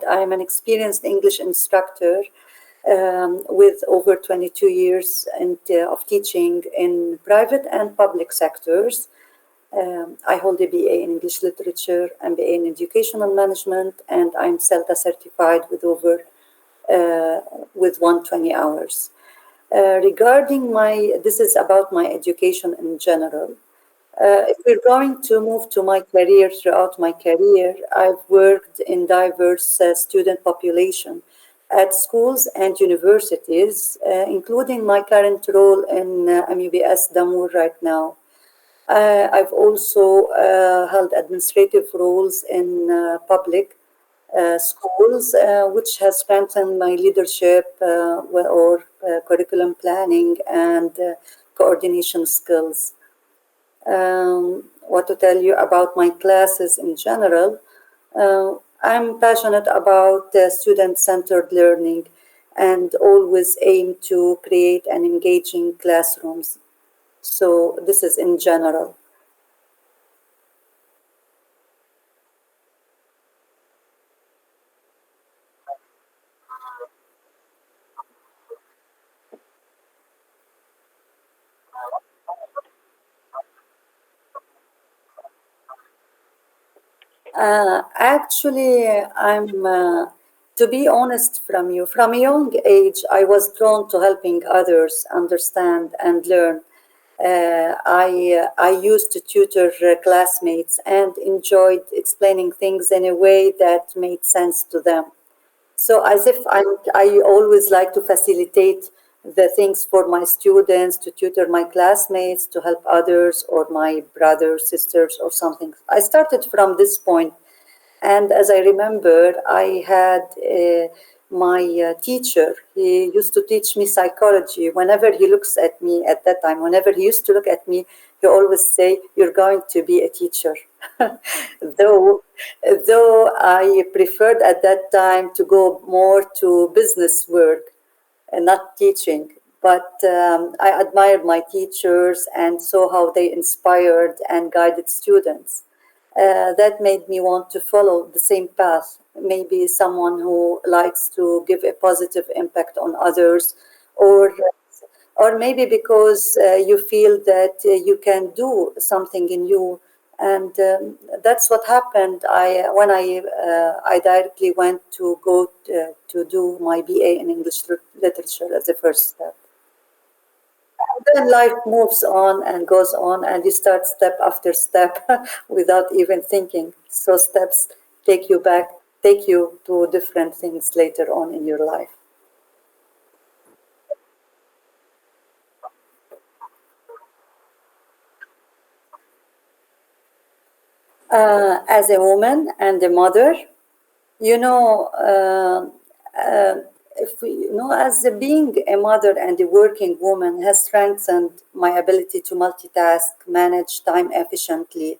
I'm an experienced English instructor with over 22 years of teaching in private and public sectors. I hold a BA in English Literature, MBA in Educational Management, and I'm CELTA certified with over 120 hours. Regarding this is about my education in general. If we're going to move to my career, throughout my career, I've worked in diverse student population at schools and universities, including my current role in MUBS Damour right now. I've also held administrative roles in public schools, which has strengthened my leadership or curriculum planning and coordination skills. What to tell you about my classes in general? I'm passionate about student-centered learning and always aim to create an engaging classrooms. So this is in general. Actually, to be honest from a young age, I was drawn to helping others understand and learn. I used to tutor classmates and enjoyed explaining things in a way that made sense to them. So as if I always like to facilitate the things for my students, to tutor my classmates, to help others or my brothers, sisters or something. I started from this point. And as I remember, I had my teacher. He used to teach me psychology. Whenever he looks at me at that time, whenever he used to look at me, he always say, "You're going to be a teacher." though, though I preferred at that time to go more to business work and not teaching. But I admired my teachers and saw how they inspired and guided students. That made me want to follow the same path. Maybe someone who likes to give a positive impact on others, or or maybe because you feel that you can do something in you, and that's what happened. I directly went to go to do my BA in English literature as the first step. Then life moves on and goes on, and you start step after step without even thinking. So steps take you to different things later on in your life. As a woman and a mother, you know, if we, as being a mother and a working woman has strengthened my ability to multitask, manage time efficiently,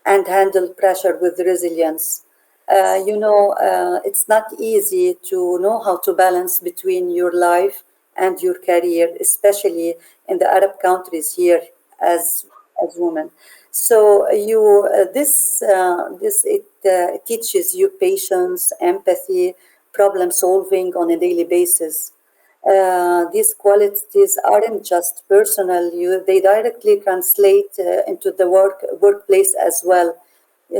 and handle pressure with resilience. It's not easy to know how to balance between your life and your career, especially in the Arab countries here as women. So it teaches you patience, empathy, problem solving on a daily basis. These qualities aren't just personal; they directly translate into the workplace as well.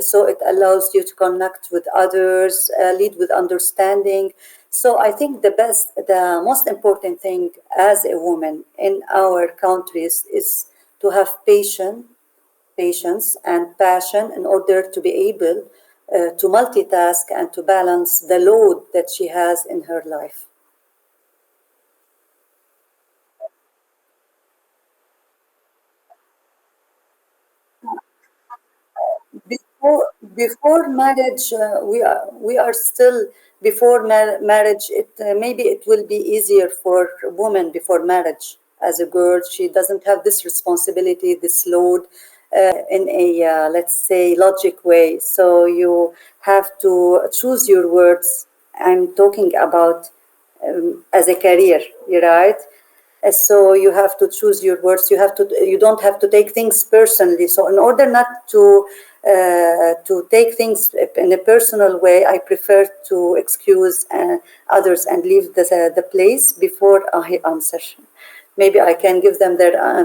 So it allows you to connect with others, lead with understanding. So I think the most important thing as a woman in our countries is to have patience and passion in order to be able to multitask and to balance the load that she has in her life. Before marriage, we are still before marriage. Maybe it will be easier for a woman before marriage. As a girl, she doesn't have this responsibility, this load, in a let's say logic way. So you have to choose your words. I'm talking about as a career, right? So you have to choose your words. You don't have to take things personally. So in order not to to take things in a personal way, I prefer to excuse others and leave the place before I answer. Maybe I can give them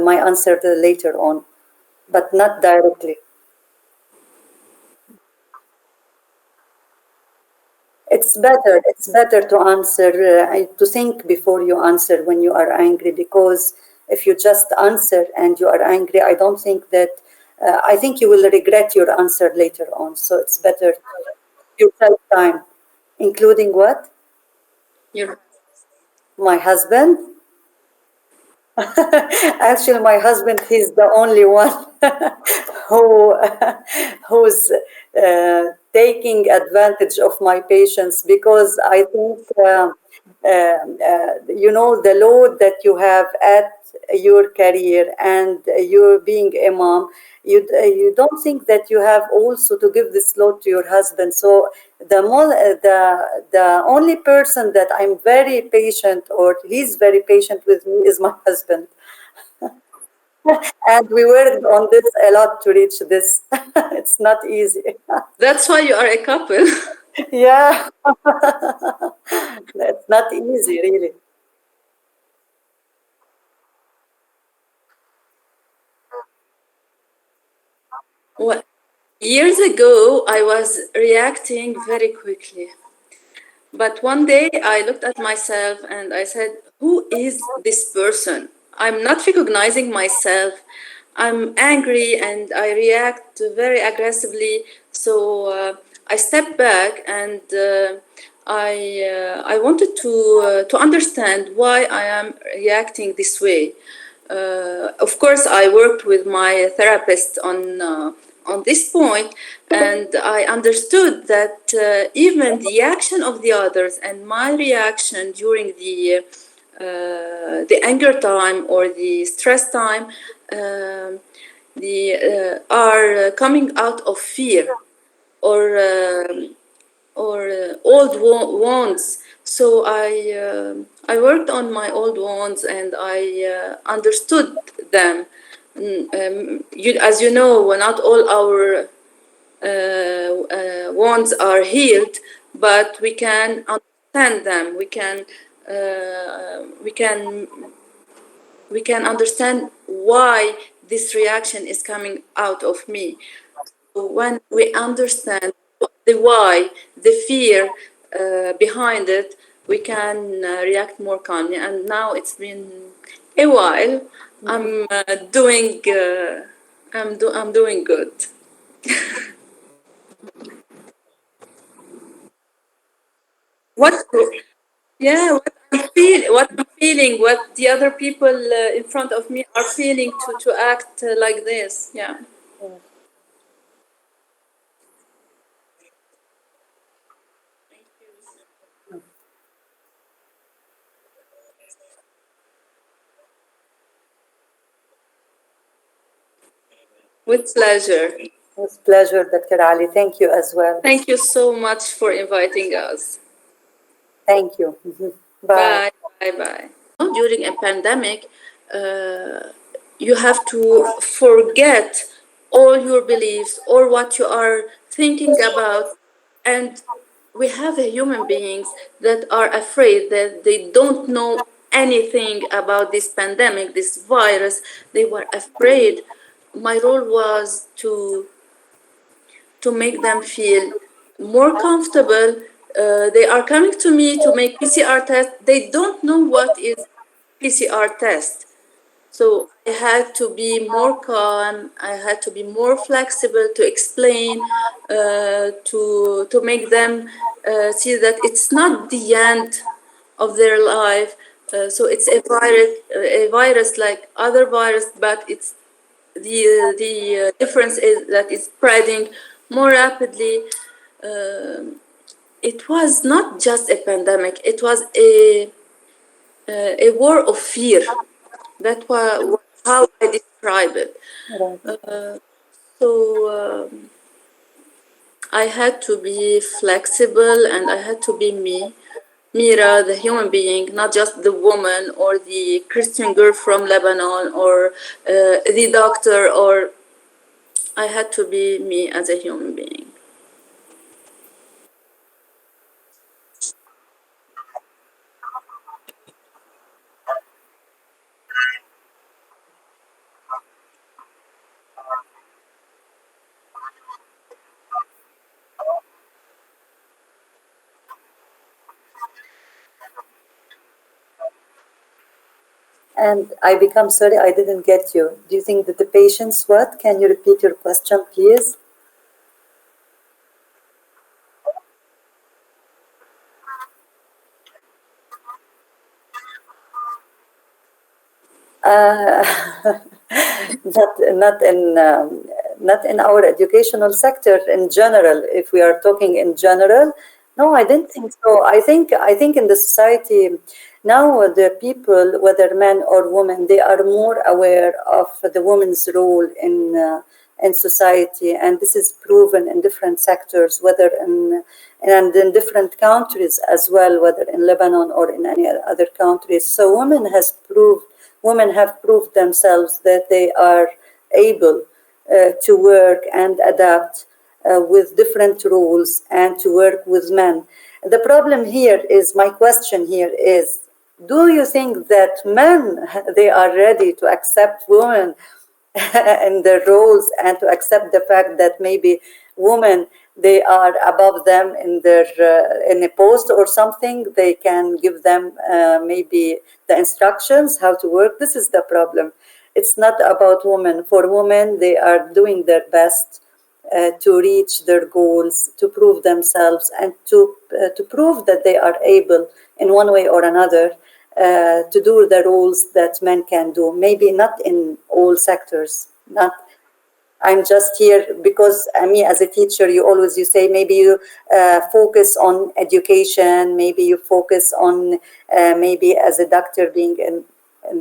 my answer later on, but not directly. It's better to answer, to think before you answer when you are angry, because if you just answer and you are angry, I don't think that, I think you will regret your answer later on. So it's better to you take time, including what? You're My husband. Actually, my husband, he's the only one who who's taking advantage of my patience, because I think the load that you have at your career and you being a mom, you don't think that you have also to give this load to your husband. So the only person that I'm very patient, or he's very patient with me, is my husband. And we worked on this a lot to reach this. It's not easy. That's why you are a couple. Yeah, that's not easy, really. Well, years ago, I was reacting very quickly. But one day I looked at myself and I said, who is this person? I'm not recognizing myself. I'm angry and I react very aggressively. So I stepped back and I wanted to understand why I am reacting this way. Of course, I worked with my therapist on this point, and I understood that even the action of the others and my reaction during the anger time or the stress time are coming out of fear or old wounds. So I worked on my old wounds and I understood them. As you know, not all our wounds are healed, but we can understand them. We can we can understand why this reaction is coming out of me. When we understand the why, the fear behind it, we can react more calmly. And now it's been a while. I'm doing. I'm doing good. What? Yeah. What I'm feeling. What the other people in front of me are feeling to act like this. Yeah. With pleasure. With pleasure, Dr. Ali. Thank you as well. Thank you so much for inviting us. Thank you. Mhm. Bye. Bye, bye, bye. During a pandemic, you have to forget all your beliefs or what you are thinking about. And we have human beings that are afraid that they don't know anything about this pandemic, this virus. They were afraid. My role was to make them feel more comfortable. They are coming to me to make PCR test. They don't know what is PCR test. So I had to be more calm. I had to be more flexible to explain, to make them see that it's not the end of their life. So it's a virus like other virus, but it's the difference is that it's spreading more rapidly. It was not just a pandemic; it was a war of fear. That was how I describe it. Right. So I had to be flexible and I had to be me. Mira, the human being, not just the woman or the Christian girl from Lebanon or the doctor or I had to be me as a human being. And I become sorry, I didn't get you. Do you think that the patients what? Can you repeat your question, please? Uh, not in our educational sector in general. If we are talking in general, no, I didn't think so. I think in the society now, the people, whether men or women, they are more aware of the woman's role in society, and this is proven in different sectors, whether in and in different countries as well, whether in Lebanon or in any other countries. So women have proved themselves that they are able to work and adapt with different rules and to work with men. The problem here is, my question here is, do you think that men, they are ready to accept women and their roles, and to accept the fact that maybe women, they are above them in their in a post or something, they can give them maybe the instructions how to work? This is the problem. It's not about women. For women, they are doing their best to reach their goals, to prove themselves, and to prove that they are able in one way or another to do the roles that men can do. Maybe not in all sectors. Not. I'm just here because me as a teacher, you say maybe you focus on education, maybe you focus on maybe as a doctor being in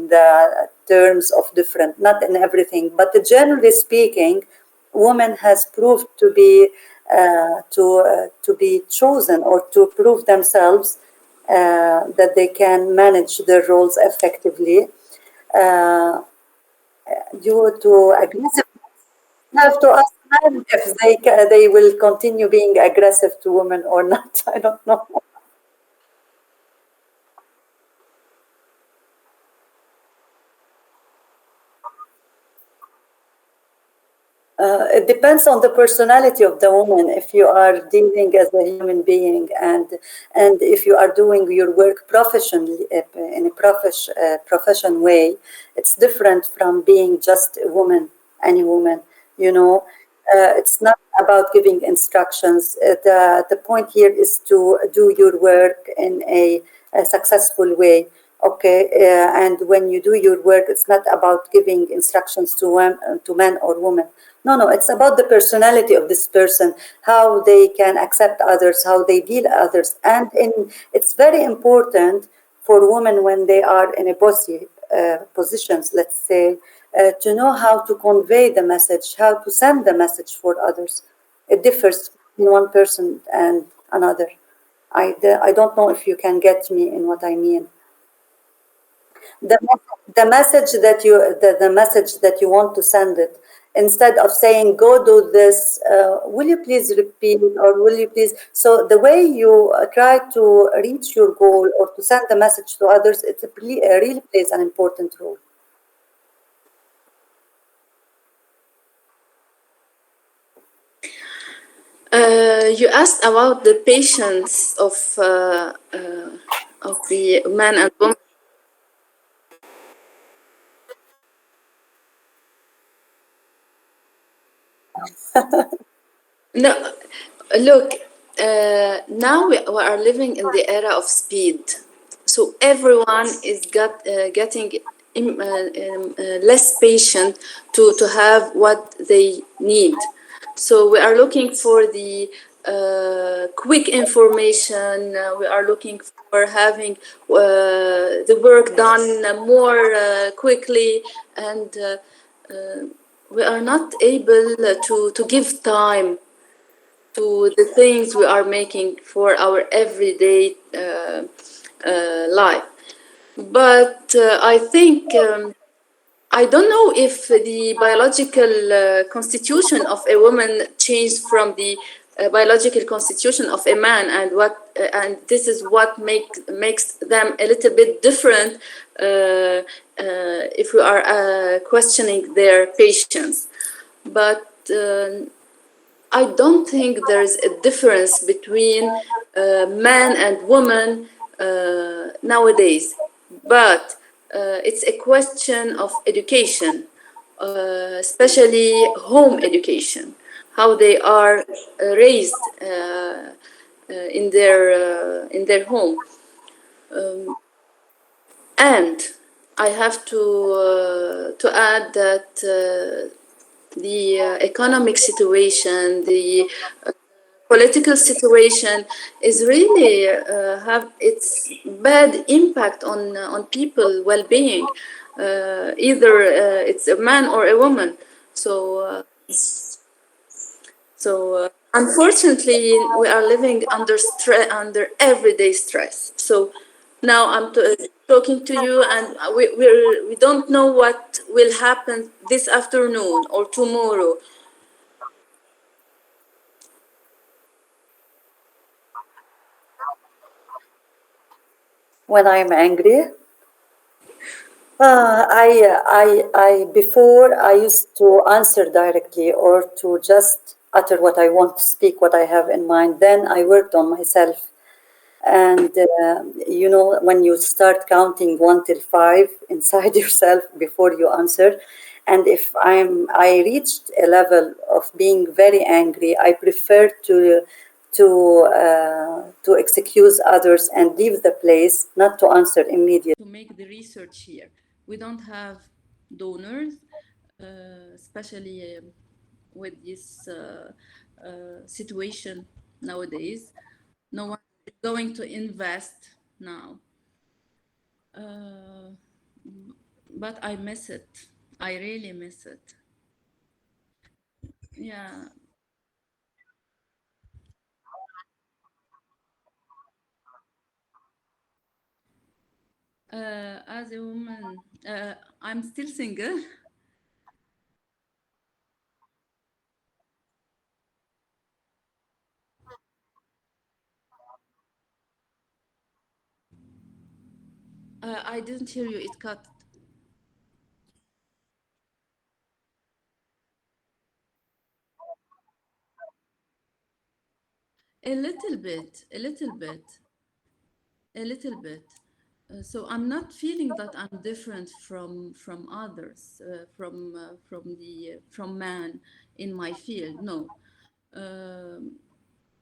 the terms of different, not in everything, but generally speaking, women has proved to be chosen or to prove themselves that they can manage their roles effectively uh, due to aggressive. Have to ask men if they will continue being aggressive to women or not. I don't know. It depends on the personality of the woman. If you are dealing as a human being, and if you are doing your work professionally in a profession way, it's different from being just a woman, any woman. You know, it's not about giving instructions. The point here is to do your work in a successful way. Okay, and when you do your work, it's not about giving instructions to men or women. No, no, it's about the personality of this person, how they can accept others, how they deal others. And it's very important for women when they are in a bossy positions, let's say, to know how to convey the message, how to send the message for others. It differs in one person and another. I don't know if you can get me in what I mean. The message that the message that you want to send it, instead of saying go do this, will you please repeat, or will you please, so the way you try to reach your goal or to send the message to others, really plays an important role. You asked about the patience of the man and woman. No, look, now we are living in the era of speed. So everyone is getting less patient to have what they need. So we are looking for the quick information. We are looking for having the work done more quickly, and we are not able to give time to the things we are making for our everyday life. But I think I don't know if the biological constitution of a woman changed from the biological constitution of a man, and this is what makes them a little bit different. If we are questioning their patience, but I don't think there's a difference between man and woman nowadays, but it's a question of education, especially home education, how they are raised in their home. Um, and I have to add that the economic situation, the political situation is really have its bad impact on people well-being. Either it's a man or a woman. So unfortunately, we are living under stress, under everyday stress. So now talking to you, and we don't know what will happen this afternoon or tomorrow. When I'm angry, before I used to answer directly or to just utter what I want to speak, what I have in mind. Then I worked on myself. And when you start counting 1 till 5 inside yourself before you answer, and if I reached a level of being very angry, I prefer to excuse others and leave the place, not to answer immediately. To make the research here. We don't have donors, especially with this situation nowadays. No one is going to invest now. Uh, but I miss it. I really miss it. Yeah. As a woman, I'm still single. I didn't hear you. It cut a little bit, a little bit, a little bit. So I'm not feeling that I'm different from others, from man in my field. No. Um,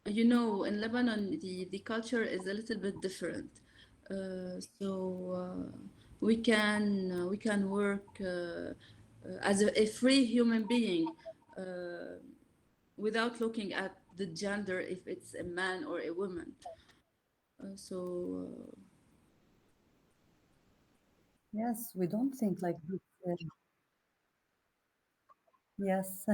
in Lebanon, the culture is a little bit different. We can work as a free human being without looking at the gender, if it's a man or a woman. So Yes, we don't think like this. Yes.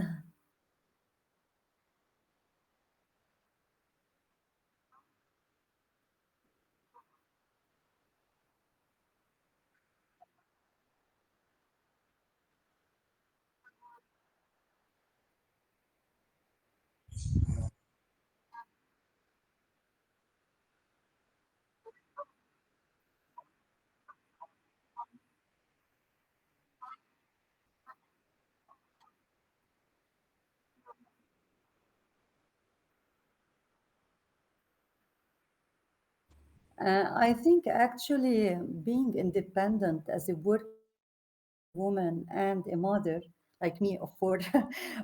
I think actually being independent as a working woman and a mother like me of four,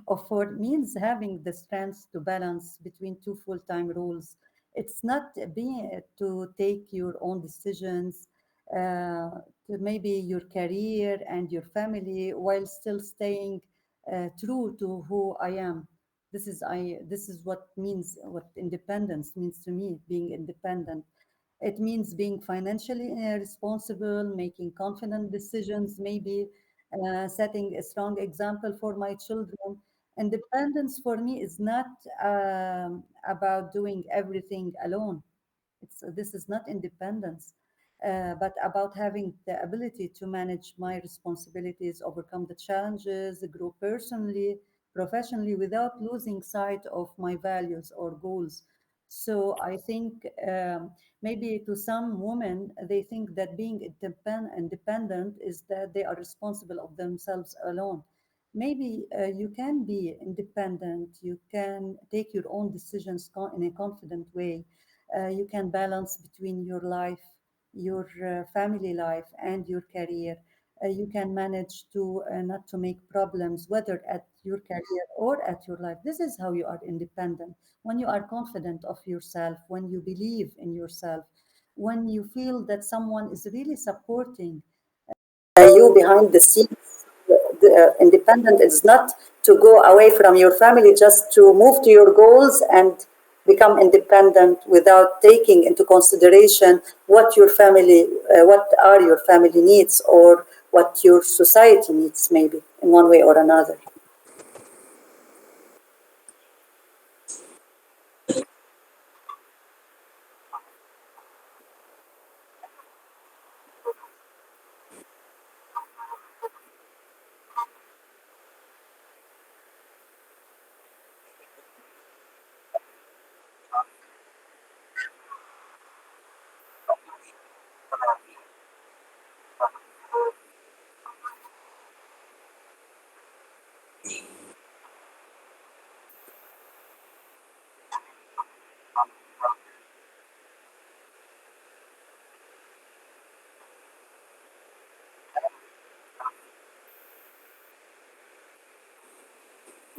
of four means having the strength to balance between two full-time roles. It's not being to take your own decisions, to maybe your career and your family while still staying true to who I am. This is what means what independence means to me, being independent. It means being financially responsible, making confident decisions, maybe setting a strong example for my children. Independence for me is not about doing everything alone. This is not independence. but about having the ability to manage my responsibilities, overcome the challenges, grow personally, professionally without losing sight of my values or goals. So I think maybe to some women, they think that being independent is that they are responsible of themselves alone. Maybe you can be independent, you can take your own decisions in a confident way. You can balance between your life, your family life, and your career. You can manage to not to make problems, whether at your career or at your life. This is how you are independent. When you are confident of yourself, when you believe in yourself, when you feel that someone is really supporting you behind the scenes. The independent is not to go away from your family, just to move to your goals and become independent without taking into consideration what your family, what are your family needs, or what your society needs, maybe in one way or another.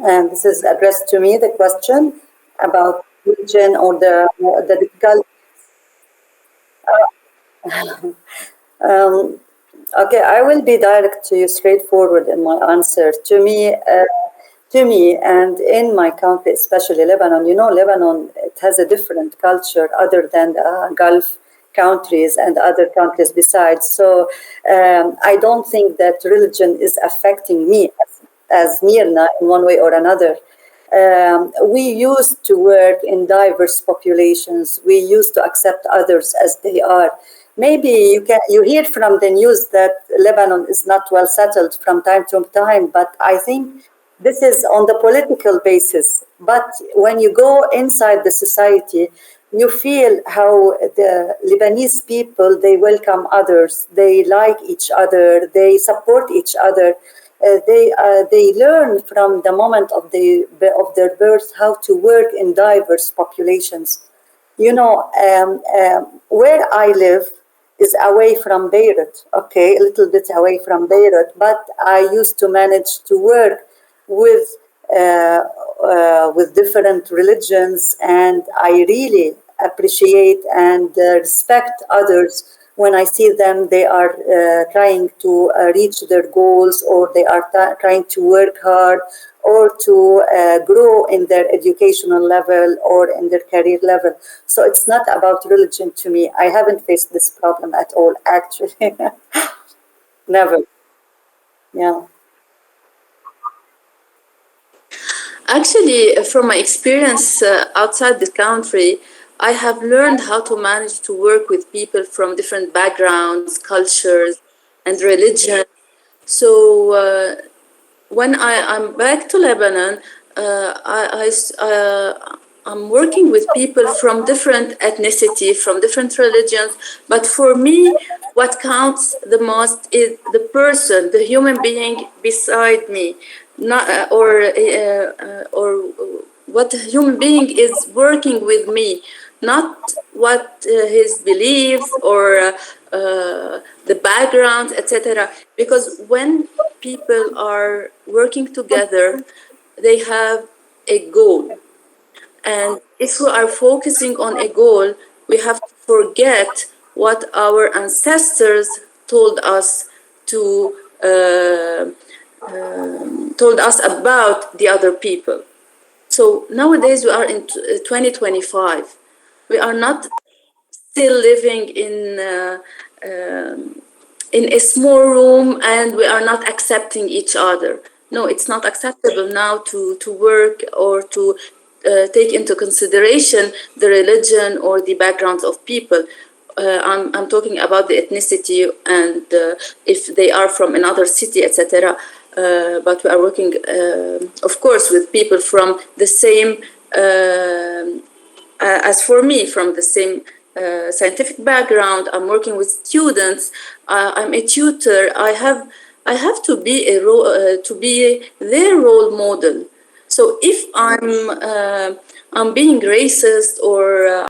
And this is addressed to me, the question about religion or the difficult. Um, okay, I will be direct to you, straightforward in my answer. To me, and in my country, especially Lebanon, Lebanon, it has a different culture other than the Gulf countries and other countries besides. So I don't think that religion is affecting me as Mirna in one way or another. We used to work in diverse populations. We used to accept others as they are. Maybe you hear from the news that Lebanon is not well settled from time to time, but I think this is on the political basis. But when you go inside the society, you feel how the Lebanese people, they welcome others, they like each other, they support each other. They learn from the moment of their birth how to work in diverse populations. Where I live is away from Beirut, okay, a little bit away from Beirut, but I used to manage to work with with different religions, and I really appreciate and respect others when I see them. They are trying to reach their goals, or they are trying to work hard, or to grow in their educational level or in their career level. So it's not about religion to me. I haven't faced this problem at all, actually. Never. Yeah. Actually, from my experience outside the country, I have learned how to manage to work with people from different backgrounds, cultures, and religions. So when I'm back to Lebanon, I'm working with people from different ethnicity, from different religions. But for me, what counts the most is the person, the human being beside me, not or what human being is working with me, not what his beliefs or the background, etc. Because when people are working together, they have a goal. And if we are focusing on a goal, we have to forget what our ancestors told us to told us about the other people. So nowadays we are in 2025. We are not still living in a small room and we are not accepting each other. No, it's not acceptable now to work or to take into consideration the religion or the backgrounds of people. I'm talking about the ethnicity and if they are from another city, etc. But we are working, of course, with people from the same, as for me, from the same scientific background. I'm working with students. I'm a tutor. I have to be to be their role model. So if I'm being racist or